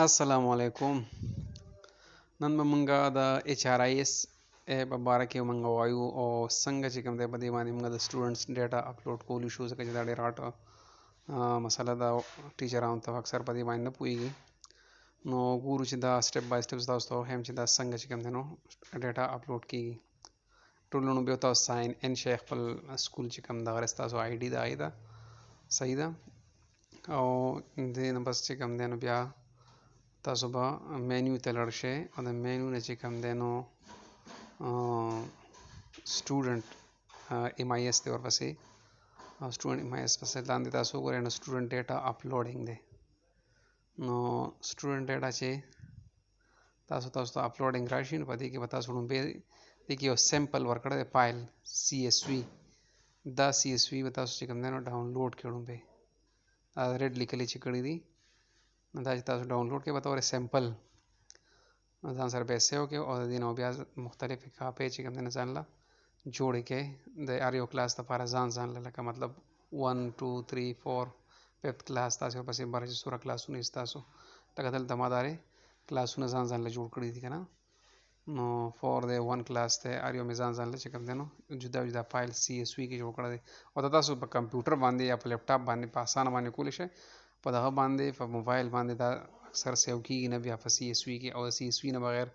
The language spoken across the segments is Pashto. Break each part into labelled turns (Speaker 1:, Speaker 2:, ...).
Speaker 1: السلام علیکم. نن به مونږ د HRIS په باره کې مونږ وایو او څنګه چې کوم دی په دې باندې مونږ د سټوډنټس ډیټا اپلوډ کولی شو، ځکه چې دا ډېر هاټ مسله ده. ټیچرانو ته اکثر په دې باندې نه پوهېږي. نو ګورو چې دا سټپ بای سټپ تاسو ته وښیم چې دا څنګه چې کوم دی نو ډیټا اپلوډ کېږي. ټولو نو بیا تاسو ساین ان شئ، خپل سکول چې کوم دغه ستاسو آی ډي ده هغې ده صحیح ده. او دې نه بس چې کوم دی نو بیا تاسو به مینیو ته لاړ شئ او د مینیو نه چې کوم دی نو سټوډنټ EMIS دی ورپسې، او سټوډنټ EMIS پسې لاندې تاسو وګورئ نو سټوډنټ ډیټا اپلوډینګ دی. نو سټوډنټ ډیټا چې تاسو ته اپلوډینګ راشي نو په دې کې به تاسو لومبې دې کې یو سیمپل ورکړی دی فایل CSV. دا CSV به تاسو چې کوم دی نو ډاونلوډ کړئ لومبې. دا ریډ لیکلي چې کړي دي نو دا چې تاسو ډاونلوډ کړئ به ته وګورئ سیمپل ځان سره به یې سیو کړئ او د دې نه بیا مختلفې کاپۍ چې کوم دی نو ځان له جوړې کړئ د هر یو کلاس لپاره ځان له، لکه مطلب 1 2 3 4 5th کلاس تاسو ورپسې بره چې څومره کلاسونه یې ستاسو، لکه دلته ما دا کلاسونه ځان له جوړ کړي دي که نه. نو 4 دی 1 کلاس دی، هر یو مې ځان له چې کوم دی نو جدا جدا فایل CSV کې جوړ کړی دی. او دا تاسو په کمپیوټر باندې یا په لیپټاپ باندې په اسانه باندې کولی شئ. په دغه باندې په موبایل باندې دا اکثر سیو کېږي نه بیا په CSV کې، او د CSV نه بغیر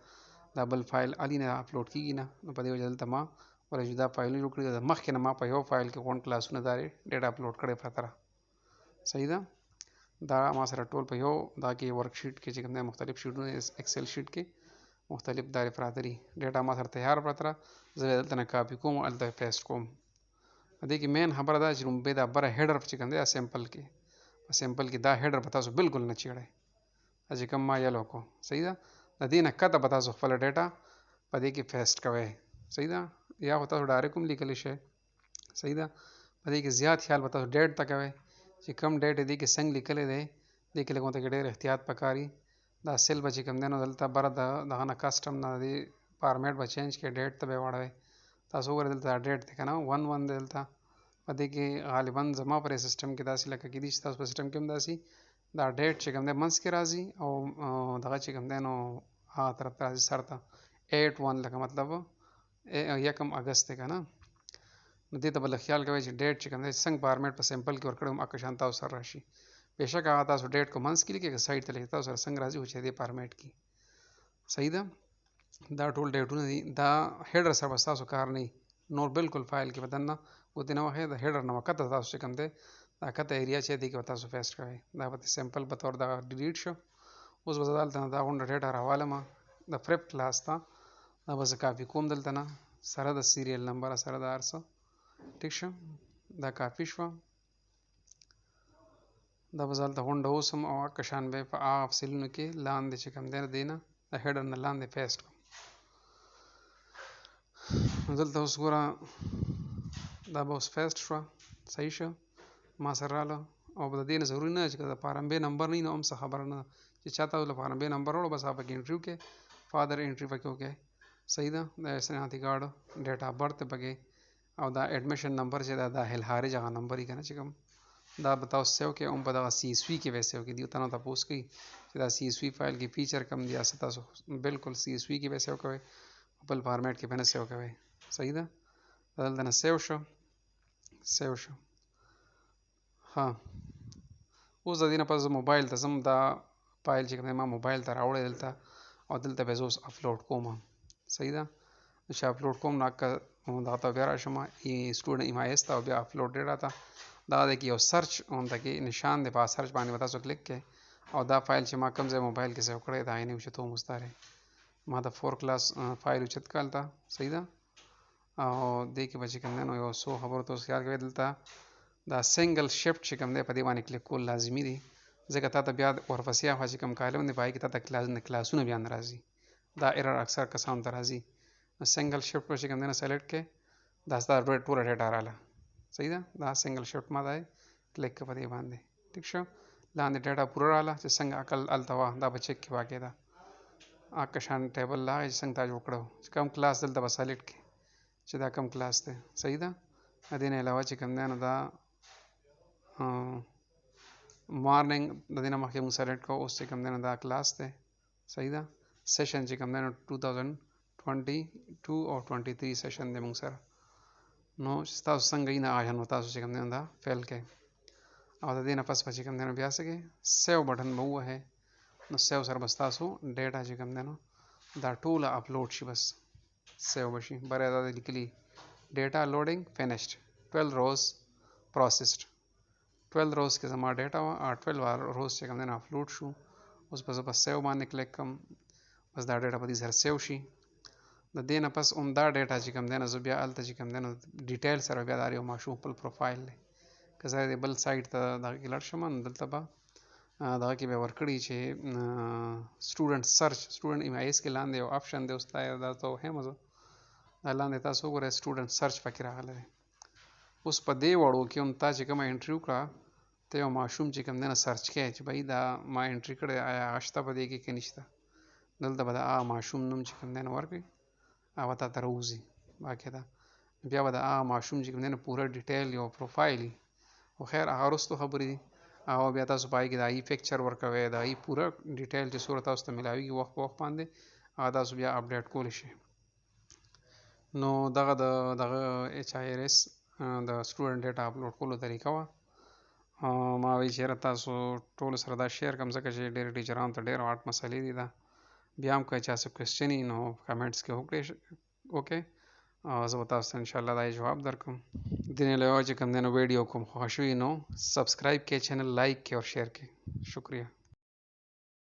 Speaker 1: دا بل فایل الي نه اپلوډ کېږي نه. نو په دې وجه دلته ما ورته جدا فایلونه جوړ کړي دي. مخکې نه ما په یو فایل کې 1 کلاسونه دا ډیټا اپلوډ کړی پرته ده صحیح ده. دا ما سره ټول په یو دا کې ورک شیټ کې چې کوم دی مختلف شیټونه ایکسل شیټ کې مختلف دارې پراته دي. ډیټا ما سره تیار پرته ده، زه دلته نه کاپي کوم او هلته پیسټ کوم. په دې کې مین خبره دا چې لومبۍ دا بره هیډر چې کوم دی سیمپل کې په سیمپل کې دا هیډر به تاسو بالکل نه چیړئ، چې کوم ما یلو کو صحیح ده. د دې نه کته به تاسو خپله ډیټا په دې کې پیسټ کوئ صحیح ده، یا خو تاسو ډایرکټ هم لیکلی شئ صحیح ده. په دې کې زیات خیال به تاسو ډیټ ته کوئ چې کم ډیټ دې کې څنګه لیکلی دی، دې کې لږ ډېر احتیاط پکاري. دا سیل به چې کوم دی نو دلته بره دغه نه کسټم نه دې فارمیټ به چینج کړئ، ډیټ ته به یې واړوئ. تاسو وګورئ دلته ډیټ دی که نه 1 دی دلته. په دې کې غالبا زما پر سیسټم کې داسې لکه کېدای شي تاسو په سیسټم کې هم داسې دا ډیټ چې کوم دی منځ کې راځي او دغه چې کوم دی نو هغه طرف ته راځي سر ته 8/1 لکه مطلب 1 اګست دی که نه. نو دې ته به لږ خیال کوئ چې ډیټ چې کوم دی څنګه فارمیټ په سیمپل کې ورکړی وم هغه شان تاسو سره راشي. بېشک هغه تاسو ډیټ کو منځ کې لیکئ که سایډ ته لیکئ تاسو سره څنګه راځي خو چې دې فارمیټ کې صحیح ده. دا ټول ډیټونه دي. دا هیډر سره به ستاسو کار نه وي، نور بالکل فایل کې به دننه ګوتې نه وهئ. د هیډر نه وکته تاسو چې کوم دی دا کته ایریا چې دی کې به تاسو پیسټ کوئ. دا به سیمپل په طور دغه ډیلیټ شو. اوس به زه دلته نه دا غونډه ډیټا راوالمه د پریپ کلاس ته. دا به زه کاپي کوم دلته نه سره د سیریل نمبر سره د هر څه ټیک شه. دا کاپي شوه. دا به زه هلته غونډه اوسم او هغه شان به په هغه سیلونو کې لاندې چې کوم دی دې نه د هیډر نه لاندې پیسټ کړم. دلته اوس ګوره دا به اوس پیسټ شوه صحیح شه ما سره راغله. او د دې نه ضروري نه چې که د فارمبې نمبر نه وي نو هم څه خبره نه ده چې چا تاسو له فارمبې نمبر وړو بس هغه پکې انټري وکړئ، فادر انټري پکې وکړئ صحیح ده. د شناختی کارډ ډیټ اف برث پکې او دا ایډمیشن نمبر چې دا داخل خارج هغه نمبر یې که نه چې کوم دا به تاسو سیو کړئ. هم په دغه CSV کې به یې سیو کړئ. دې تاسو تپوس کوي چې دا CSV فایل کې فیچر کم دی یا څه، تاسو بالکل CSV کې به یې سیو کوئ، بل فارمیټ کې به نه سیو کوئ صحیح ده. دلته نه سیو شو ها. اوس د دې نه پس زه موبایل ته ځم. دا فایل چې کوم دی ما موبایل ته راوړی دلته او دلته به یې زه اوس اپلوډ کوم صحیح ده. چې اپلوډ کوم نو دغه ته بیا راشم سټوډنټ EMIS ته او بیا اپلوډ ډیټا ته. دا دی کې یو سرچ اونته کې نشان دی، په سرچ باندې به تاسو کلیک کړئ او دا فایل چې ما کوم ځای موبایل کې سیو کړی دا یې نه اوچتوم. اوس دا ما د 4 کلاس فایل اوچت کړ هلته صحیح ده. او دې کې به چې کوم دی نو یو څو خبرو ته اوس خیال کوئ. دلته دا سنګل شفټ چې کوم دی په دې باندې کلیک کول لازمي دي، ځکه تا ته بیا ورپسې هغه چې کوم کالم دی په هغې کې تا ته کلاسونه بیا نه راځي. دا ایرر اکثر کسانو ته راځي. سنګل شفټ چې کوم دی نه سلیکټ کړئ. دا ستا ټوله ډیټا راغله صحیح ده. دا سنګل شفټ ما دا کلیک کړه په دې باندې ټیک شو. لاندې ډیټا پوره راغله چې څنګه عقل هلته وه دا به چک کې واقع ده. هغه شان ټیبل لا چې څنګه تا جوړ کړو چې کوم کلاس دلته به سلیکټ کړئ چې دا کوم کلاس دی صحیح ده. د دې نه علاوه چې کوم دی نو دا مارننګ د دې نه مخکې موږ سلیکټ کوو اوس چې کوم دی نو دا کلاس دی صحیح ده سیشن چې کوم دی نو 2022 او 23 سیشن دی موږ سره نو تاسو څنګه یې نه آیا نو تاسو چې کوم دی نو دا فیل کړئ او د دې نه پس چې کوم دی نو بیا څه کوئ سیو بټن به ووهئ نو سیو سره بس تاسو ډیټا چې کوم دی نو دا ټوله اپلوډ شي بس سیو بشي بره دا لیکلي ډیټا لوډینګ فینیشډ 12 روز پروسیسډ 12 روز کې زما ډیټا وه 12 روز چې کوم دی نو اپلوډ شو اوس به زه په سیو باندې کلیک کوم بس دا ډیټا په دې سره سیو شي د دې نه پس دا ډیټا چې کوم دی نو زه بیا هلته چې کوم دی نو ډیټیل سره بیا دا یو ماشوم خپل پروفایل دی که زه د بل سایټ ته دغه کې لاړ شم نو دلته به دغه کې به ورکړي چې سټوډنټ سرچ سټوډنټ EMIS کې لاندې یو آپشن دی اوس دا ته وښیم زه دا لاندې تاسو وګورئ سټوډنټ سرچ پکې راغلی دی اوس په دې وړو کې هم تا چې کومه انټري وکړه ته یو ماشوم چې کوم دی نه سرچ کوې چې بھائی دا ما انټري کړی آیا هغه شته په دې کې که نشته دلته به د هغه ماشوم نوم چې کوم دی نه ورکړي هغه تا ته راوځي باقاعده بیا به د هغه ماشوم چې کوم دی نه پوره ډیټیل یو پروفایل وي خو خیر هغه وروستو خبرې دي او بیا تاسو پای کې د هغې پکچر ورکوئ د هغې پوره ډیټیل چې څومره تاسو ته میلاویږي وخت په وخت باندې هغه تاسو بیا اپډیټ کولی شئ نو دغه دغه HRIS د سټوډنټ ډیټا اپلوډ کولو طریقه وه ما وایي چېرې تاسو ټولو سره دا شیر کړم ځکه چې ډېر ټیچرانو ته ډېر هاټ مسلې دي دا بیا هم که چا څه کوېسچن وي نو کمنټس کې وکړئ زه به تاسو ته انشاءالله دا جواب درکړم دې نه علاوه چې کوم دی نو ویډیو کوم خوښ شوي نو سبسکرایب کړئ چینل لایک کړئ او شیر کړئ شکریہ